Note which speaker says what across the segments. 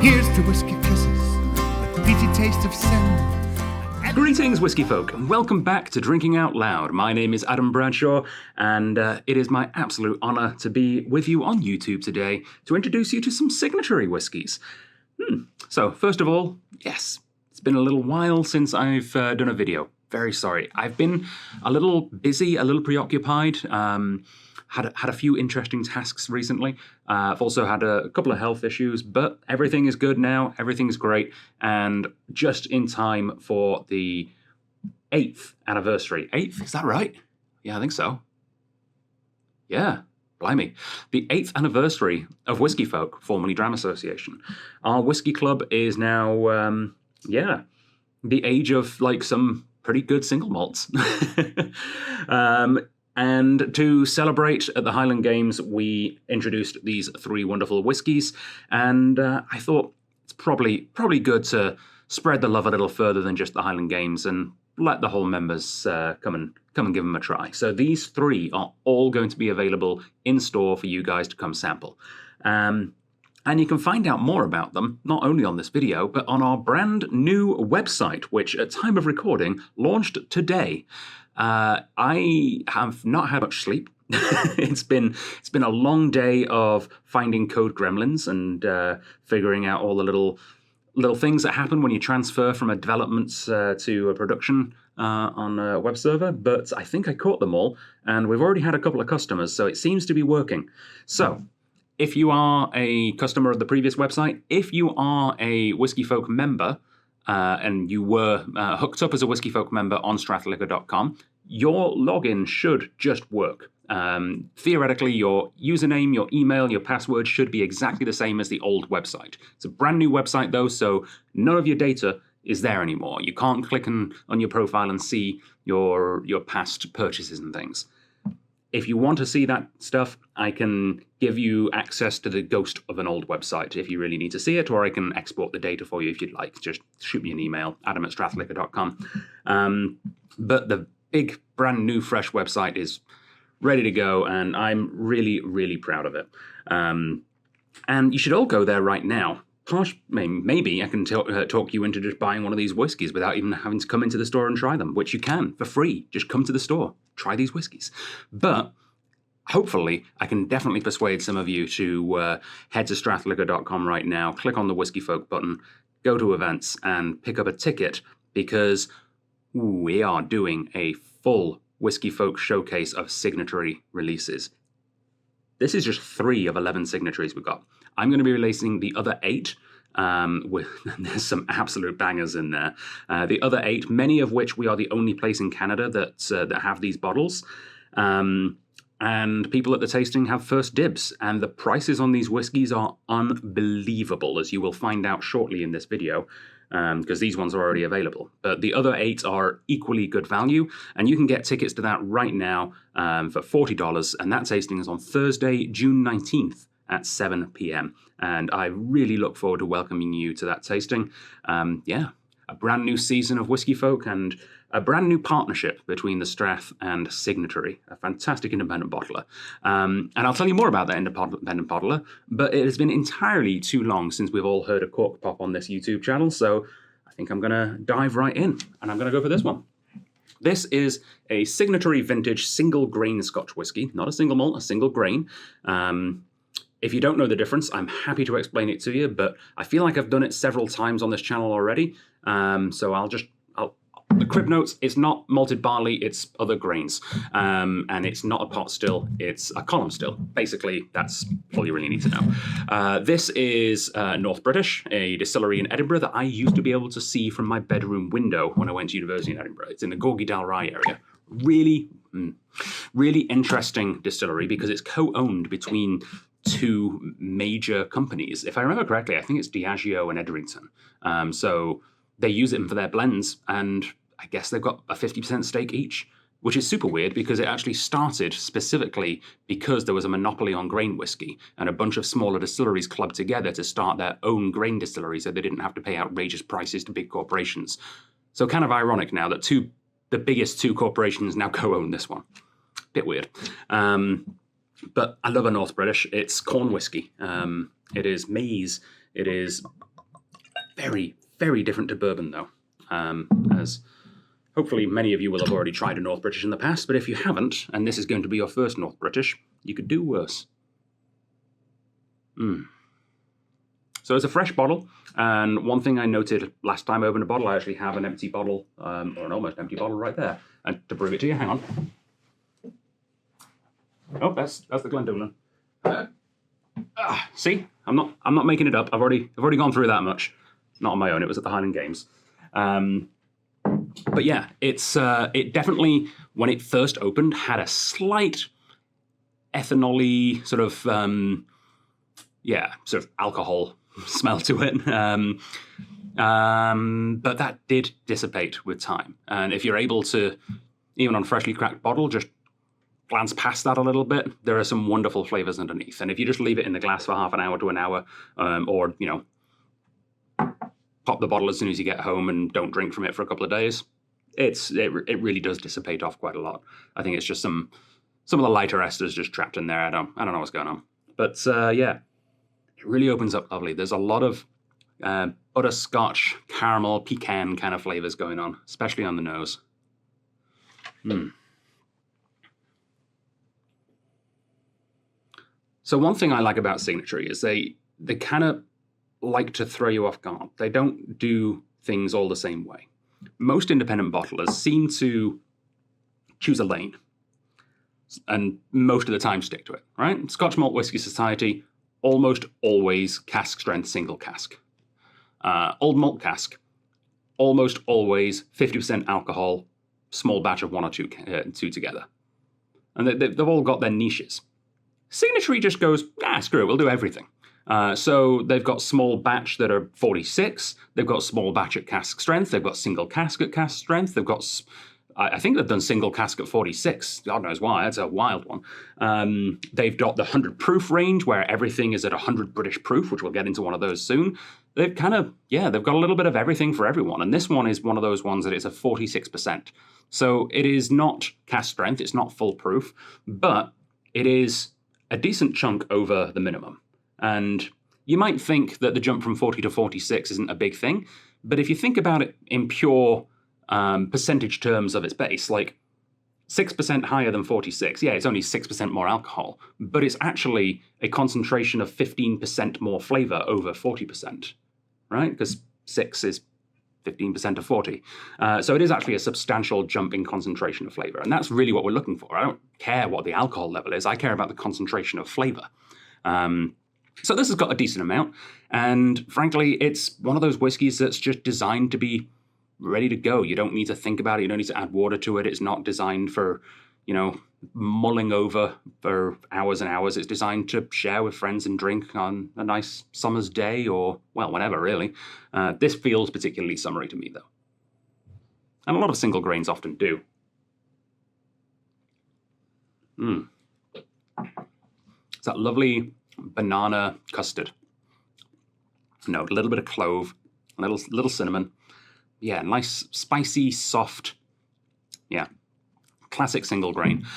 Speaker 1: Here's to whiskey kisses, the peaty taste of sin.
Speaker 2: Greetings, Whisky Folk, and welcome back to Drinking Out Loud. My name is Adam Bradshaw, and it is my absolute honour to be with you on YouTube today to introduce you to some Signatory whiskies. So, first of all, yes, it's been a little while since I've done a video. Very sorry. I've been a little busy, a little preoccupied. Had a few interesting tasks recently. I've also had a couple of health issues, but everything is good now. Everything's great, and just in time for the 8th anniversary. 8th? Is that right? Yeah, I think so. Yeah, blimey. The 8th anniversary of Whisky Folk, formerly Dram Association. Our whiskey club is now, the age of like some pretty good single malts. And to celebrate at the Highland Games, we introduced these 3 wonderful whiskies, and I thought it's probably good to spread the love a little further than just the Highland Games and let the whole members come and give them a try. So these 3 are all going to be available in store for you guys to come sample. And you can find out more about them, not only on this video, but on our brand new website, which at time of recording launched today. I have not had much sleep. It's been a long day of finding code gremlins and figuring out all the little things that happen when you transfer from a development to a production on a web server. But I think I caught them all, and we've already had a couple of customers, so it seems to be working. So, if you are a customer of the previous website, if you are a Whisky Folk member, and you were hooked up as a Whisky Folk member on strathliquor.com, your login should just work. Theoretically, your username, your email, your password should be exactly the same as the old website. It's a brand new website, though, so none of your data is there anymore. You can't click on your profile and see your past purchases and things. If you want to see that stuff, I can give you access to the ghost of an old website if you really need to see it, or I can export the data for you if you'd like. Just shoot me an email, adam@strathliquor.com. But the big, brand new, fresh website is ready to go, and I'm really, really proud of it. And you should all go there right now. Maybe I can talk you into just buying one of these whiskies without even having to come into the store and try them, which you can for free. Just come to the store, try these whiskies. But hopefully, I can definitely persuade some of you to head to strathliquor.com right now, click on the Whisky Folk button, go to events, and pick up a ticket, because we are doing a full Whisky Folk showcase of Signatory releases. This is just 3 of 11 signatories we've got. I'm going to be releasing the other 8. There's some absolute bangers in there. The other 8, many of which we are the only place in Canada that have these bottles. And people at the tasting have first dibs. And the prices on these whiskies are unbelievable, as you will find out shortly in this video, because these ones are already available. But the other 8 are equally good value, and you can get tickets to that right now for $40, and that tasting is on Thursday, June 19th at 7 p.m. And I really look forward to welcoming you to that tasting. A brand new season of Whisky Folk and a brand new partnership between the Strath and Signatory, a fantastic independent bottler. And I'll tell you more about that independent bottler, but it has been entirely too long since we've all heard a cork pop on this YouTube channel, so I think I'm going to dive right in, and I'm going to go for this one. This is a Signatory vintage single grain Scotch whiskey, not a single malt, a single grain. If you don't know the difference, I'm happy to explain it to you, but I feel like I've done it several times on this channel already, so the crib notes, it's not malted barley, it's other grains. And it's not a pot still, it's a column still. Basically, that's all you really need to know. This is North British, a distillery in Edinburgh that I used to be able to see from my bedroom window when I went to university in Edinburgh. It's in the Gorgie Dalrye area. Really interesting distillery because it's co-owned between 2 major companies. If I remember correctly, I think it's Diageo and Edrington. So they use it for their blends, and I guess they've got a 50% stake each, which is super weird because it actually started specifically because there was a monopoly on grain whiskey, and a bunch of smaller distilleries clubbed together to start their own grain distillery so they didn't have to pay outrageous prices to big corporations. So kind of ironic now that the biggest 2 corporations now co-own this one. Bit weird. But I love a North British. It's corn whiskey. It is maize. It is very, very different to bourbon, though. As hopefully many of you will have already tried a North British in the past, but if you haven't, and this is going to be your first North British, you could do worse. So it's a fresh bottle, and one thing I noted last time I opened a bottle, I actually have an empty bottle, or an almost empty bottle right there. And to prove it to you, hang on. Oh, that's the Glendolin. See, I'm not making it up. I've already gone through that much. Not on my own. It was at the Highland Games. But yeah, it definitely, when it first opened, had a slight ethanol-y sort of alcohol smell to it. But that did dissipate with time. And if you're able to, even on a freshly cracked bottle, just glance past that a little bit, there are some wonderful flavors underneath. And if you just leave it in the glass for half an hour to an hour, or, pop the bottle as soon as you get home and don't drink from it for a couple of days, it really does dissipate off quite a lot. I think it's just some of the lighter esters just trapped in there. I don't know what's going on. But yeah, it really opens up lovely. There's a lot of butterscotch, caramel, pecan kind of flavors going on, especially on the nose. So one thing I like about Signatory is they kind of like to throw you off guard. They don't do things all the same way. Most independent bottlers seem to choose a lane and most of the time stick to it, right? Scotch Malt Whisky Society, almost always cask strength single cask. Old Malt Cask, almost always 50% alcohol, small batch of one or two together. And they've all got their niches. Signatory just goes, screw it, we'll do everything. So they've got small batch that are 46. They've got small batch at cask strength. They've got single cask at cask strength. They've got, I think they've done single cask at 46. God knows why. That's a wild one. They've got the 100 proof range where everything is at 100 British proof, which we'll get into one of those soon. They've kind of, they've got a little bit of everything for everyone. And this one is one of those ones that it's a 46%. So it is not cask strength. It's not full proof, but it is a decent chunk over the minimum. And you might think that the jump from 40 to 46 isn't a big thing, but if you think about it in pure percentage terms of its base, like 6% higher than 46, it's only 6% more alcohol, but it's actually a concentration of 15% more flavor over 40%, right? Because 6 is 15% of 40. So it is actually a substantial jump in concentration of flavor, and that's really what we're looking for. I don't care what the alcohol level is, I care about the concentration of flavor. So this has got a decent amount, and frankly, it's one of those whiskeys that's just designed to be ready to go. You don't need to think about it. You don't need to add water to it. It's not designed for, mulling over for hours and hours. It's designed to share with friends and drink on a nice summer's day or, well, whenever, really. This feels particularly summery to me, though. And a lot of single grains often do. It's that lovely banana custard note, a little bit of clove, a little cinnamon. Yeah, nice, spicy, soft. Yeah, classic single grain.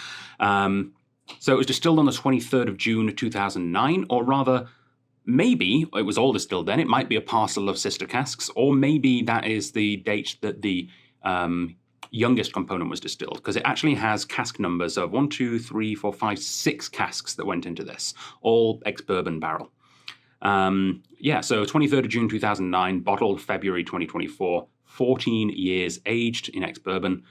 Speaker 2: So it was distilled on the 23rd of June 2009, or rather, maybe it was all distilled then. It might be a parcel of sister casks, or maybe that is the date that the youngest component was distilled, because it actually has cask numbers of 1, 2, 3, 4, 5, 6 casks that went into this, all ex-bourbon barrel. So 23rd of June 2009, bottled February 2024, 14 years aged in ex-bourbon,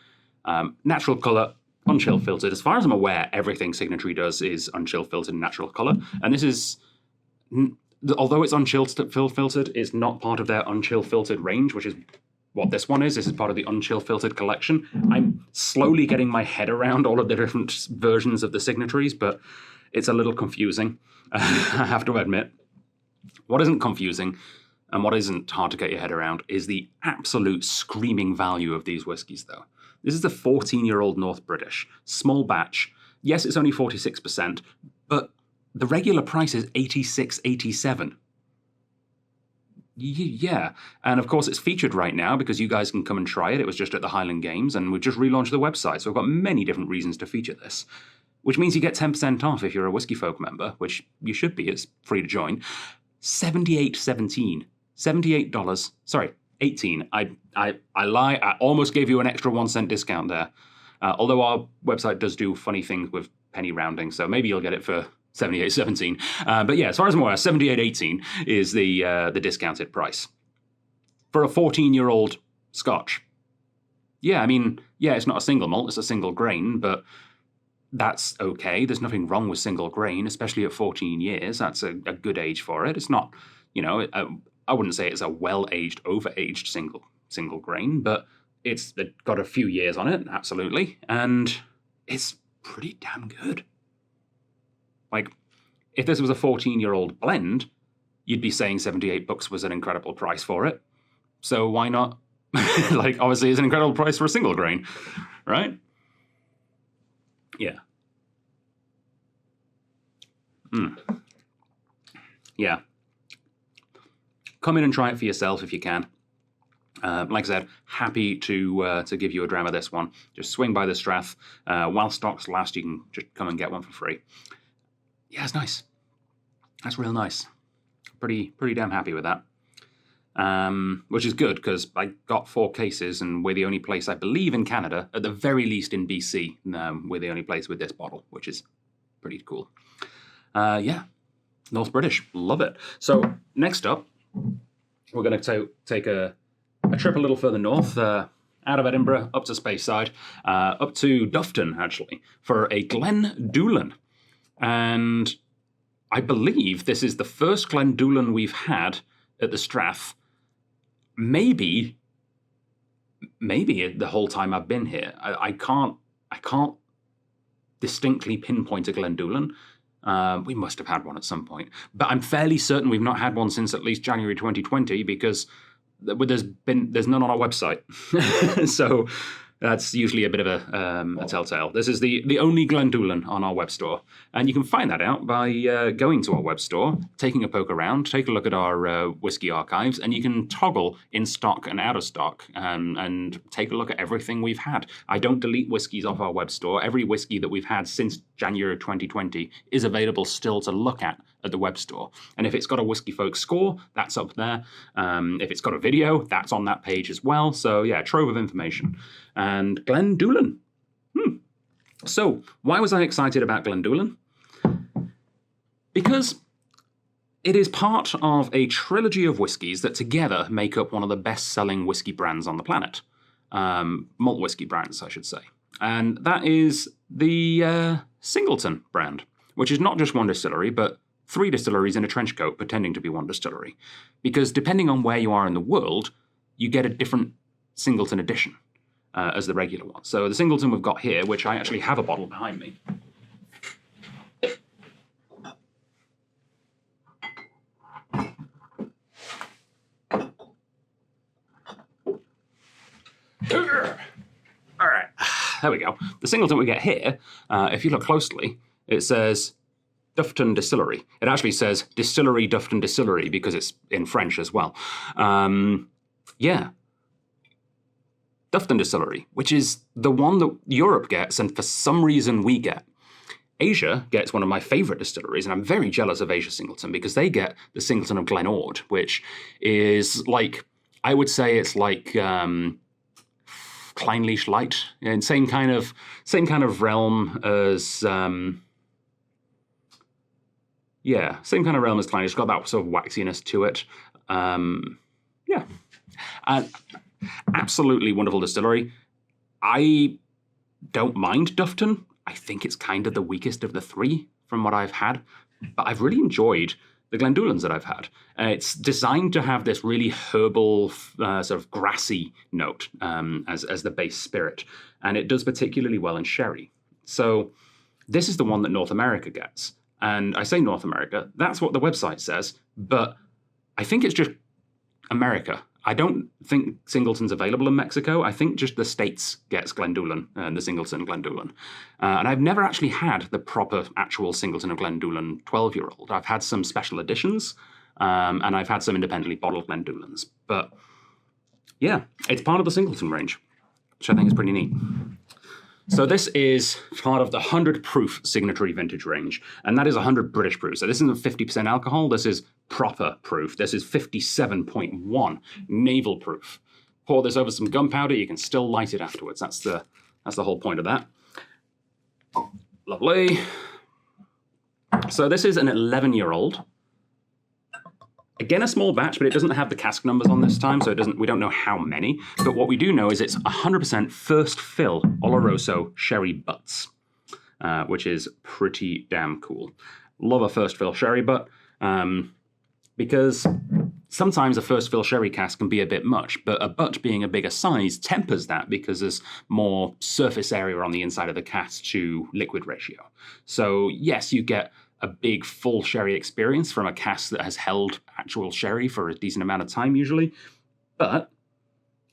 Speaker 2: natural colour, unchill filtered. As far as I'm aware, everything Signatory does is unchill filtered and natural colour, and this is, although it's unchill filtered, it's not part of their unchill filtered range, which is what this one is. This is part of the unchill filtered collection. I'm slowly getting my head around all of the different versions of the Signatories, but it's a little confusing, I have to admit. What isn't confusing, and what isn't hard to get your head around, is the absolute screaming value of these whiskies, though. This is the 14-year-old North British, small batch. Yes, it's only 46%, but the regular price is $86.87. Yeah, and of course it's featured right now because you guys can come and try it. It was just at the Highland Games, and we've just relaunched the website, so we've got many different reasons to feature this, which means you get 10% off if you're a Whisky Folk member, which you should be. It's free to join. $78.17. $78. Sorry, 18. I lie. I almost gave you an extra 1 cent discount there. Although our website does do funny things with penny rounding, so maybe you'll get it for 78.17. But yeah, as far as I'm aware, 78.18 is the discounted price for a 14-year-old Scotch. Yeah, I mean, yeah, it's not a single malt; it's a single grain, but that's okay. There's nothing wrong with single grain, especially at 14 years. That's a good age for it. It's not, I wouldn't say it's a well-aged, over-aged single grain, but it's got a few years on it, absolutely, and it's pretty damn good. Like, if this was a 14-year-old blend, you'd be saying $78 was an incredible price for it. So why not? Like, obviously, it's an incredible price for a single grain, right? Yeah. Yeah. Come in and try it for yourself if you can. Like I said, happy to give you a dram of this one. Just swing by the Strath. While stocks last, you can just come and get one for free. Yeah, it's nice. That's real nice. Pretty damn happy with that. Which is good, because I got 4 cases, and we're the only place, I believe, in Canada, at the very least in BC, we're the only place with this bottle, which is pretty cool. Yeah, North British, love it. So next up, we're going to take a trip a little further north, out of Edinburgh, up to Speyside, up to Dufton, actually, for a Glendoolan. And I believe this is the first Glendoolan we've had at the Strath, maybe the whole time I've been here. I can't distinctly pinpoint a Glendoolan. We must have had one at some point, but I'm fairly certain we've not had one since at least January 2020, because there's none on our website. So that's usually a bit of a telltale. This is the only Glendoolan on our web store, and you can find that out by going to our web store, taking a poke around, take a look at our whiskey archives, and you can toggle in stock and out of stock, and take a look at everything we've had. I don't delete whiskies off our web store. Every whiskey that we've had since January 2020 is available still to look at the web store. And if it's got a Whisky Folk score, that's up there. If it's got a video, that's on that page as well. So yeah, trove of information. And Glendoolan. So why was I excited about Glendoolan? Because it is part of a trilogy of whiskies that together make up one of the best-selling whiskey brands on the planet. Malt whiskey brands, I should say. And that is the Singleton brand, which is not just one distillery, but 3 distilleries in a trench coat pretending to be one distillery. Because depending on where you are in the world, you get a different Singleton edition as the regular one. So the Singleton we've got here, which I actually have a bottle behind me. All right, there we go. The Singleton we get here, if you look closely, it says Dufton Distillery. It actually says Distillery Dufton Distillery because it's in French as well. Yeah. Dufton Distillery, which is the one that Europe gets and for some reason we get. Asia gets one of my favourite distilleries, and I'm very jealous of Asia Singleton because they get the Singleton of Glenord, which is like, I would say it's like Kleinlich Light, and same kind of realm as yeah, same kind of realm as Kleinlich. It's got that sort of waxiness to it. Yeah, absolutely wonderful distillery. I don't mind Dufton. I think it's kind of the weakest of the 3 from what I've had, but I've really enjoyed the Glendoolans that I've had. It's designed to have this really herbal, sort of grassy note as the base spirit, and it does particularly well in sherry. So this is the one that North America gets. And I say North America, that's what the website says, but I think it's just America. I don't think Singleton's available in Mexico. I think just the States gets Glendoolan, the Singleton Glendoolan. And I've never actually had the proper actual Singleton of Glendoolan 12-year-old. I've had some special editions, and I've had some independently bottled Glendoolans. But yeah, it's part of the Singleton range, which I think is pretty neat. So this is part of the 100 proof Signatory vintage range, and that is 100 British proof. So this isn't 50% alcohol, this is proper proof. This is 57.1 naval proof. Pour this over some gunpowder, you can still light it afterwards. That's the whole point of that. Lovely. So this is an 11-year-old. Again, a small batch, but it doesn't have the cask numbers on this time, so we don't know how many. But what we do know is it's 100% first fill Oloroso sherry butts, which is pretty damn cool. Love a first fill sherry butt, because sometimes a first fill sherry cask can be a bit much, but a butt being a bigger size tempers that because there's more surface area on the inside of the cask to liquid ratio. So yes, you get a big full sherry experience from a cask that has held actual sherry for a decent amount of time usually, but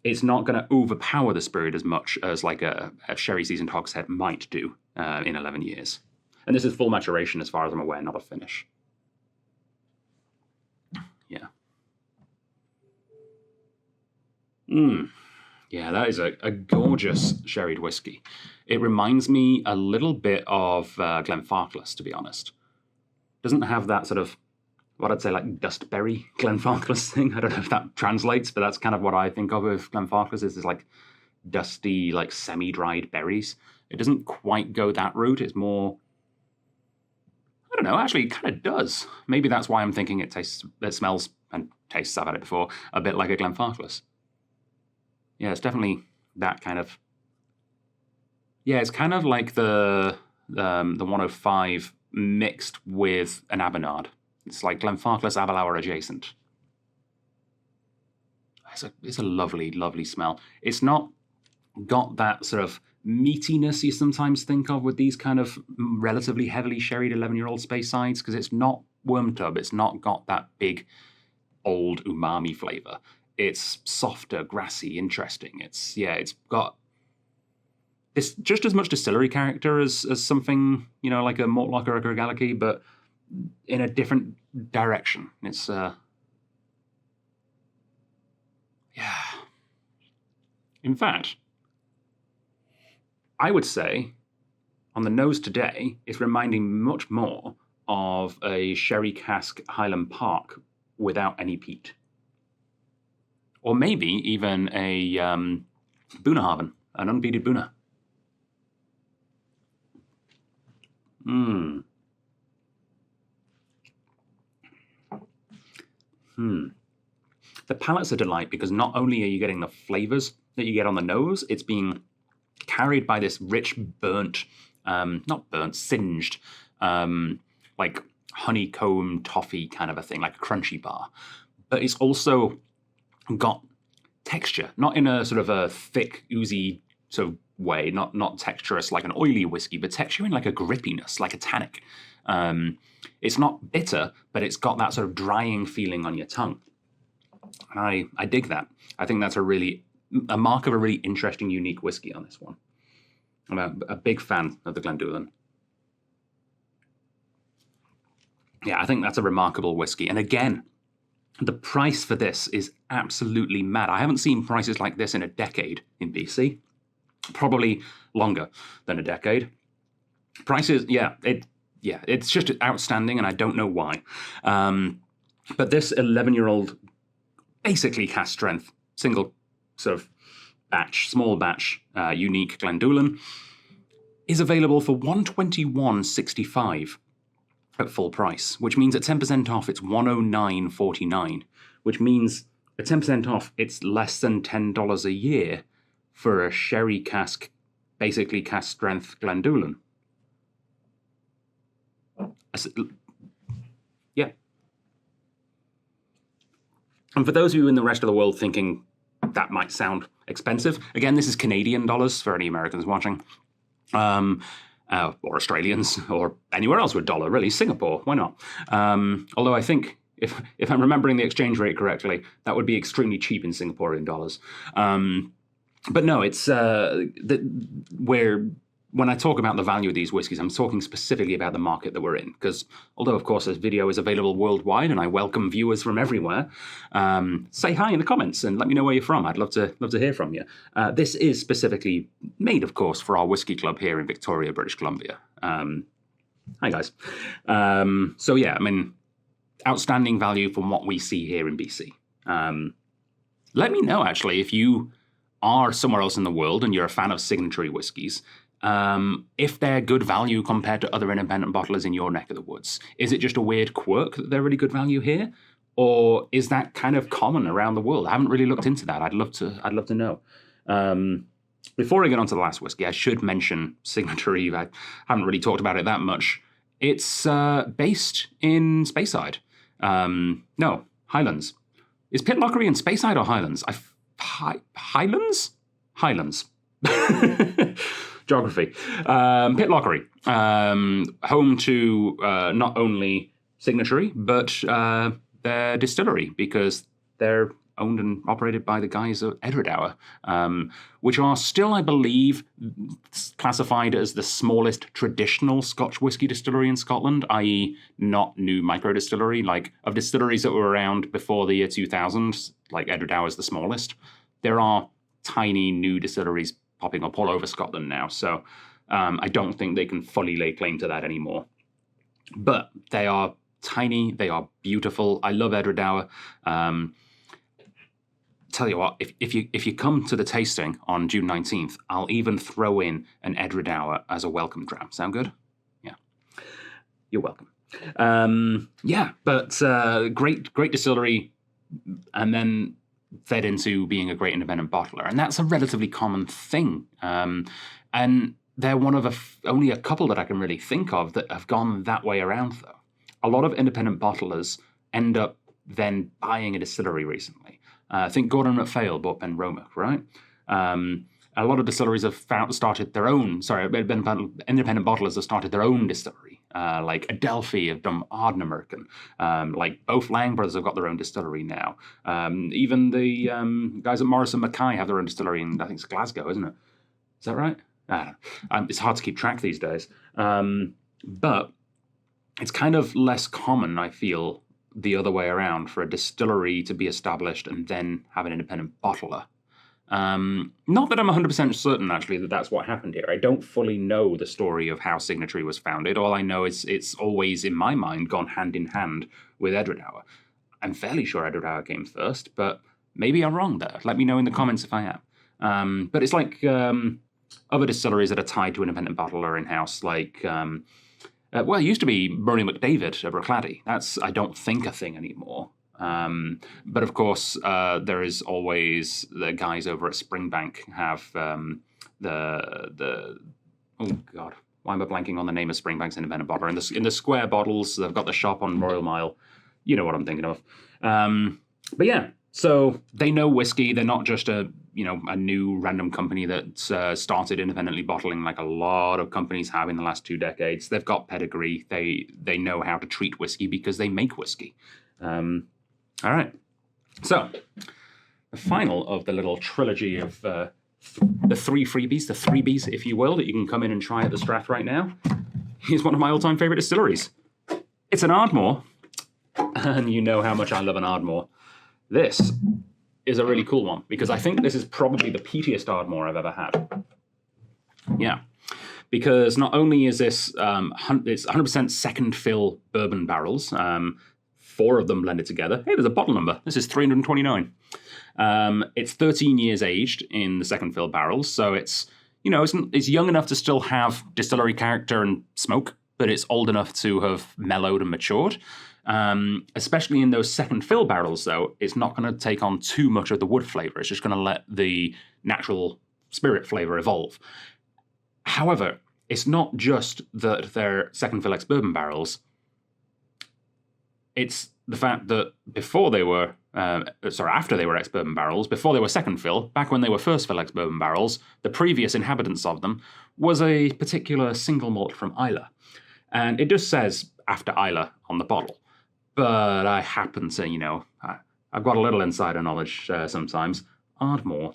Speaker 2: it's not going to overpower the spirit as much as like a sherry seasoned hogshead might do in 11 years. And this is full maturation as far as I'm aware, not a finish. Yeah. Yeah, that is a gorgeous sherried whiskey. It reminds me a little bit of Glenfarclas, to be honest. Doesn't have that sort of, what I'd say, like dustberry Glenfarclas thing. I don't know if that translates, but that's kind of what I think of with Glenfarclas, is this like dusty, like semi-dried berries. It doesn't quite go that route. It's more, I don't know, actually it kind of does. Maybe that's why I'm thinking it smells and tastes, I've had it before, a bit like a Glenfarclas. Yeah, it's definitely that kind of, yeah, it's kind of like the 105 mixed with an Abinard. It's like Glenfarclas Aberlour adjacent. It's a lovely, lovely smell. It's not got that sort of meatiness you sometimes think of with these kind of relatively heavily sherried 11-year-old space sides, because it's not worm tub. It's not got that big old umami flavor. It's softer, grassy, interesting. It's got it's just as much distillery character as something, you know, like a Mortlock or a Gurgaliki, but in a different direction. It's yeah. In fact, I would say on the nose today, it's reminding much more of a sherry cask Highland Park without any peat. Or maybe even a Bunnahabhain, an unpeated Bunna. The palate's a delight because not only are you getting the flavors that you get on the nose, it's being carried by this rich burnt, not burnt, singed, like honeycomb toffee kind of a thing, like a crunchy bar. But it's also got texture, not in a sort of a thick, oozy sort of way, not texturous like an oily whiskey, but texture in like a grippiness, like a tannic. It's not bitter, but it's got that sort of drying feeling on your tongue. And I dig that. I think that's a mark of a really interesting, unique whiskey on this one. I'm a big fan of the Glendullan. Yeah, I think that's a remarkable whiskey. And again, the price for this is absolutely mad. I haven't seen prices like this in a decade in BC. Probably longer than a decade. Prices, it's just outstanding, and I don't know why. But this 11-year-old, basically cask strength, single sort of batch, small batch, unique Glendullan, is available for $121.65 at full price, which means at 10% off, it's $109.49, which means at 10% off, it's less than $10 a year for a sherry cask, basically cask strength Glendullan. Yeah. And for those of you in the rest of the world thinking that might sound expensive, again, this is Canadian dollars for any Americans watching, or Australians, or anywhere else with dollar, really. Singapore, why not? Although I think, if I'm remembering the exchange rate correctly, that would be extremely cheap in Singaporean dollars. But no, it's we're when I talk about the value of these whiskies, I'm talking specifically about the market that we're in. Because although, of course, this video is available worldwide and I welcome viewers from everywhere, say hi in the comments and let me know where you're from. I'd love to hear from you. This is specifically made, of course, for our whiskey club here in Victoria, British Columbia. Hi, guys. So, yeah, I mean, outstanding value from what we see here in BC. Let me know, actually, if you are somewhere else in the world and you're a fan of Signatory whiskies, if they're good value compared to other independent bottlers in your neck of the woods. Is it just a weird quirk that they're really good value here? Or is that kind of common around the world? I haven't really looked into that. I'd love to know. Before I get on to the last whiskey, I should mention Signatory. I haven't really talked about it that much. It's based in Speyside. No, Highlands. Is Pitlochry in Speyside or Highlands? Highlands? Highlands. Geography. Pitlochry. Home to not only Signatory, but their distillery, because they're owned and operated by the guys at Edwardhour, which are still, I believe, classified as the smallest traditional Scotch whisky distillery in Scotland, i.e. not new micro-distillery. Like, of distilleries that were around before the year 2000, like Edwardhour is the smallest. There are tiny new distilleries popping up all over Scotland now, so I don't think they can fully lay claim to that anymore. But they are tiny, they are beautiful. I love Edwardhour. Tell you what, if you come to the tasting on June 19th, I'll even throw in an Edwardhour as a welcome dram. Sound good? Yeah. You're welcome. Yeah, but great distillery, and then fed into being a great independent bottler. And that's a relatively common thing. And they're one of only a couple that I can really think of that have gone that way around, though. A lot of independent bottlers end up then buying a distillery recently. I think Gordon MacPhail bought Ben Romack, right? A lot of distilleries have started their own, independent bottlers have started their own distillery. Like Adelphi have done Ardnamurk, and like both Lang brothers have got their own distillery now. Even the guys at Morrison Mackay have their own distillery in, I think it's Glasgow, isn't it? Is that right? I don't know. It's hard to keep track these days. But it's kind of less common, I feel, the other way around, for a distillery to be established and then have an independent bottler. Not that I'm 100% certain, actually, that that's what happened here. I don't fully know the story of how Signatory was founded. All I know is it's always, in my mind, gone hand in hand with Edwardhour. I'm fairly sure Edwardhour came first, but maybe I'm wrong there. Let me know in the comments if I am. But it's like other distilleries that are tied to an independent bottler in-house, like... well, it used to be Murray McDavid of Roclady. That's, I don't think, a thing anymore. But of course, there is always the guys over at Springbank have the oh god, why am I blanking on the name of Springbank's independent bottler? In the square bottles, they've got the shop on Royal Mile. You know what I'm thinking of. But yeah, so they know whiskey. They're not just a new random company that started independently bottling like a lot of companies have in the last 2 decades. They've got pedigree. They know how to treat whiskey because they make whiskey. All right. So the final of the little trilogy of the 3 freebies, the 3Bs, if you will, that you can come in and try at the Strath right now, is one of my all-time favorite distilleries. It's an Ardmore, and you know how much I love an Ardmore. This is a really cool one, because I think this is probably the peatiest Ardmore I've ever had. Yeah, because not only is this, it's 100% second fill bourbon barrels, 4 of them blended together. Hey, there's a bottle number. This is 329. It's 13 years aged in the second fill barrels, so it's young enough to still have distillery character and smoke, but it's old enough to have mellowed and matured. Especially in those second fill barrels, though, it's not going to take on too much of the wood flavor. It's just going to let the natural spirit flavor evolve. However, it's not just that they're second fill ex-bourbon barrels. It's the fact that before they were, after they were ex-bourbon barrels, before they were second fill, back when they were first fill ex-bourbon barrels, the previous inhabitants of them was a particular single malt from Islay. And it just says after Islay on the bottle. But I happen to, I've got a little insider knowledge sometimes. Ardmore,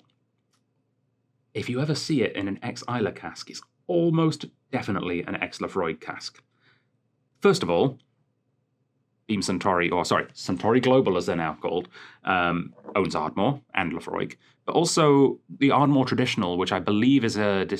Speaker 2: if you ever see it in an ex-Islay cask, it's almost definitely an ex-Lafroig cask. First of all, Beam Suntory, Suntory Global as they're now called, owns Ardmore and Lafroig, but also the Ardmore Traditional, which I believe is an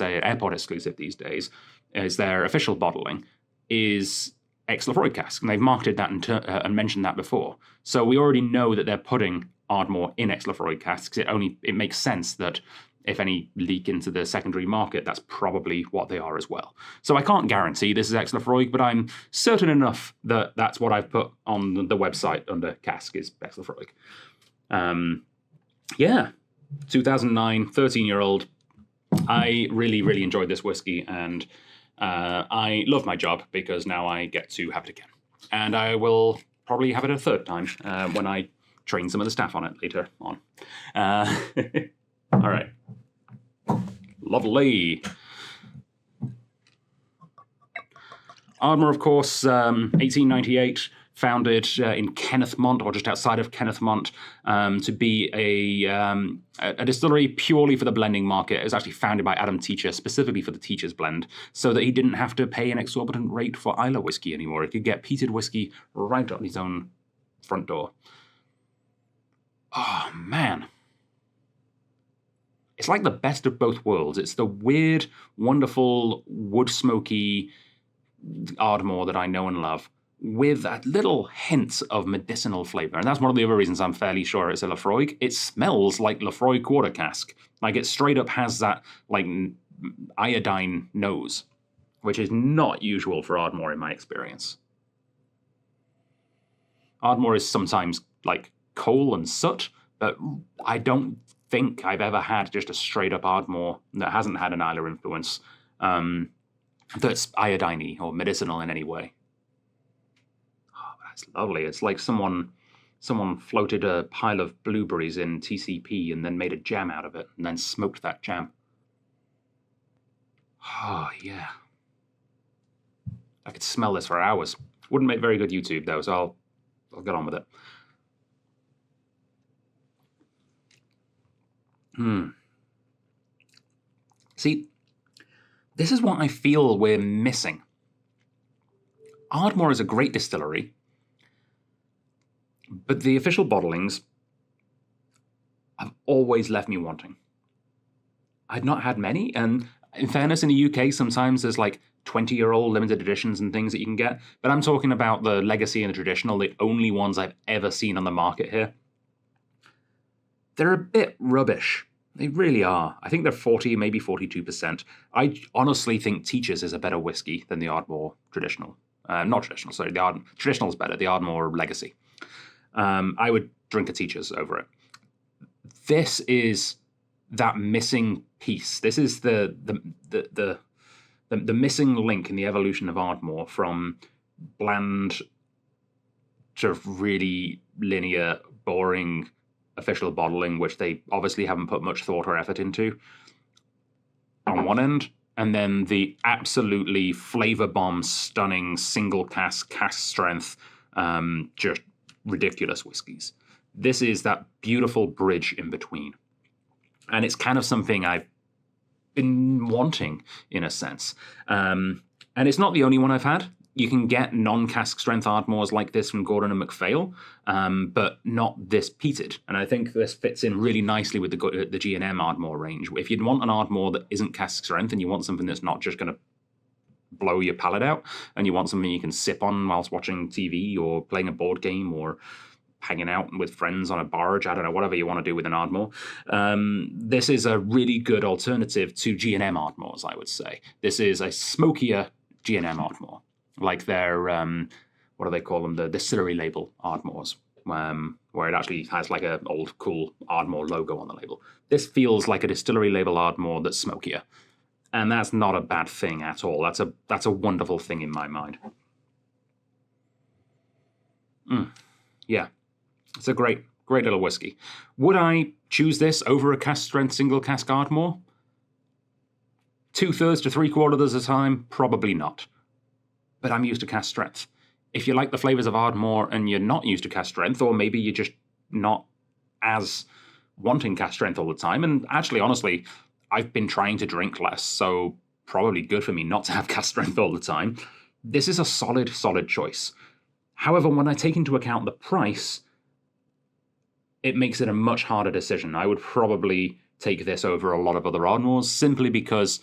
Speaker 2: airport exclusive these days, is their official bottling, is ex-Lafroig cask, and they've marketed that and mentioned that before. So we already know that they're putting Ardmore in ex-Lafroig casks. It makes sense that if any leak into the secondary market, that's probably what they are as well. So I can't guarantee this is ex-Lafroig, but I'm certain enough that that's what I've put on the website under cask is ex-Lafroig. 2009, 13-year-old. I really, really enjoyed this whiskey, and I love my job because now I get to have it again. And I will probably have it a third time when I train some of the staff on it later on. All right. Lovely. Ardmore, of course, 1898, founded in Kennethmont, or just outside of Kennethmont, to be a distillery purely for the blending market. It was actually founded by Adam Teacher, specifically for the Teacher's blend, so that he didn't have to pay an exorbitant rate for Islay whiskey anymore. He could get peated whiskey right on his own front door. Oh, man. It's like the best of both worlds. It's the weird, wonderful, wood-smoky Ardmore that I know and love, with a little hint of medicinal flavour. And that's one of the other reasons I'm fairly sure it's a Lafroig. It smells like Lafroig quarter cask. Like, it straight up has that, like, iodine nose, which is not usual for Ardmore in my experience. Ardmore is sometimes, like, coal and soot, but I don't think I've ever had just a straight-up Ardmore that hasn't had an Islay influence that's iodine-y or medicinal in any way. Oh, that's lovely. It's like someone floated a pile of blueberries in TCP and then made a jam out of it and then smoked that jam. Oh, yeah. I could smell this for hours. Wouldn't make very good YouTube, though, so I'll get on with it. See, this is what I feel we're missing. Ardmore is a great distillery, but the official bottlings have always left me wanting. I've not had many, and in fairness, in the UK, sometimes there's like 20-year-old limited editions and things that you can get, but I'm talking about the legacy and the traditional, the only ones I've ever seen on the market here. They're a bit rubbish. They really are. I think they're 40, maybe 42%. I honestly think Teacher's is a better whiskey than the Ardmore Traditional. Not Traditional, sorry. The Traditional is better. The Ardmore Legacy. I would drink a Teacher's over it. This is that missing piece. This is the missing link in the evolution of Ardmore from bland to really linear, boring official bottling, which they obviously haven't put much thought or effort into, on one end, and then the absolutely flavor bomb, stunning, single cask strength, just ridiculous whiskies. This is that beautiful bridge in between. And it's kind of something I've been wanting, in a sense. And it's not the only one I've had. You can get non-cask strength Ardmores like this from Gordon and MacPhail, but not this peated. And I think this fits in really nicely with the G&M Ardmore range. If you'd want an Ardmore that isn't cask strength and you want something that's not just going to blow your palate out, and you want something you can sip on whilst watching TV or playing a board game or hanging out with friends on a barge, I don't know, whatever you want to do with an Ardmore, this is a really good alternative to G&M Ardmores, I would say. This is a smokier G&M Ardmore. Like their, what do they call them? The distillery label Ardmores, where it actually has like an old cool Ardmore logo on the label. This feels like a distillery label Ardmore that's smokier. And that's not a bad thing at all. That's a wonderful thing in my mind. Yeah, it's a great little whiskey. Would I choose this over a cask strength single cask Ardmore? 2/3 to 3/4 of the time, probably not. But I'm used to cask strength. If you like the flavors of Ardmore and you're not used to cask strength, or maybe you're just not as wanting cask strength all the time, and actually, honestly, I've been trying to drink less, so probably good for me not to have cask strength all the time. This is a solid choice. However, when I take into account the price, it makes it a much harder decision. I would probably take this over a lot of other Ardmores simply because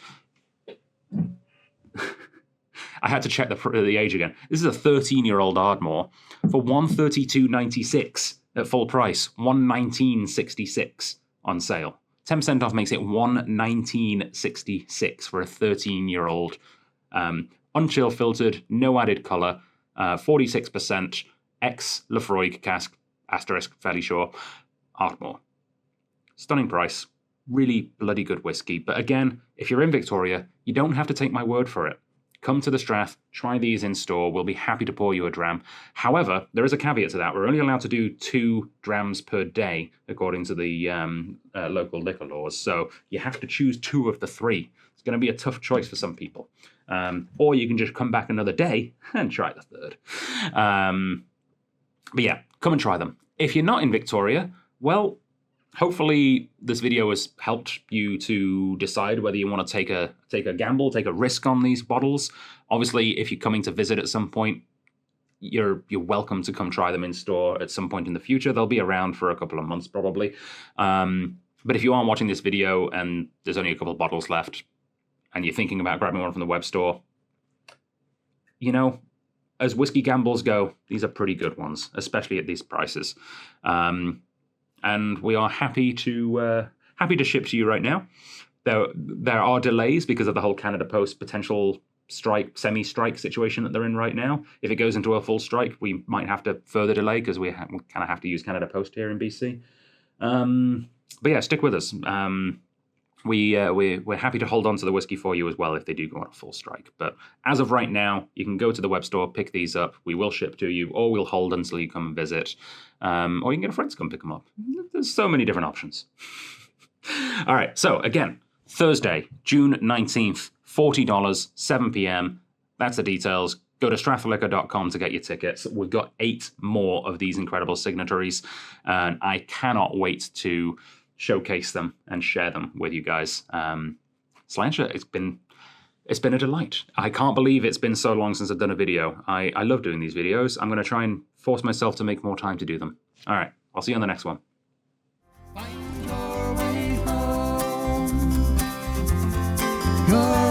Speaker 2: I had to check the age again. This is a 13-year-old Ardmore for $132.96 at full price, $119.66 on sale. 10% off makes it $119.66 for a 13-year-old, unchill filtered, no added colour, 46% ex-Lefroy cask, asterisk, fairly sure, Ardmore. Stunning price, really bloody good whiskey. But again, if you're in Victoria, you don't have to take my word for it. Come to the Strath, try these in store. We'll be happy to pour you a dram. However, there is a caveat to that. We're only allowed to do 2 drams per day, according to the local liquor laws. So you have to choose 2 of the 3. It's going to be a tough choice for some people. Or you can just come back another day and try the 3rd. But yeah, come and try them. If you're not in Victoria, well, hopefully this video has helped you to decide whether you want to take a gamble, take a risk on these bottles. Obviously, if you're coming to visit at some point, you're welcome to come try them in store at some point in the future. They'll be around for a couple of months probably. But if you aren't watching this video and there's only a couple of bottles left and you're thinking about grabbing one from the web store, you know, as whiskey gambles go, these are pretty good ones, especially at these prices. And we are happy to ship to you right now. There are delays because of the whole Canada Post potential strike, semi-strike situation that they're in right now. If it goes into a full strike, we might have to further delay because we kind of have to use Canada Post here in BC. But yeah, stick with us. We're happy to hold on to the whiskey for you as well if they do go on a full strike. But as of right now, you can go to the web store, pick these up. We will ship to you, or we'll hold until you come and visit. Or you can get a friend to come pick them up. There's so many different options. All right, so again, Thursday, June 19th, $40, 7 p.m. That's the details. Go to strathliquor.com to get your tickets. We've got 8 more of these incredible signatories, and I cannot wait to showcase them and share them with you guys. Sláinte, it's been a delight. I can't believe it's been so long since I've done a video. I love doing these videos. I'm going to try and force myself to make more time to do them. All right, I'll see you on the next one.
Speaker 1: Find your way home.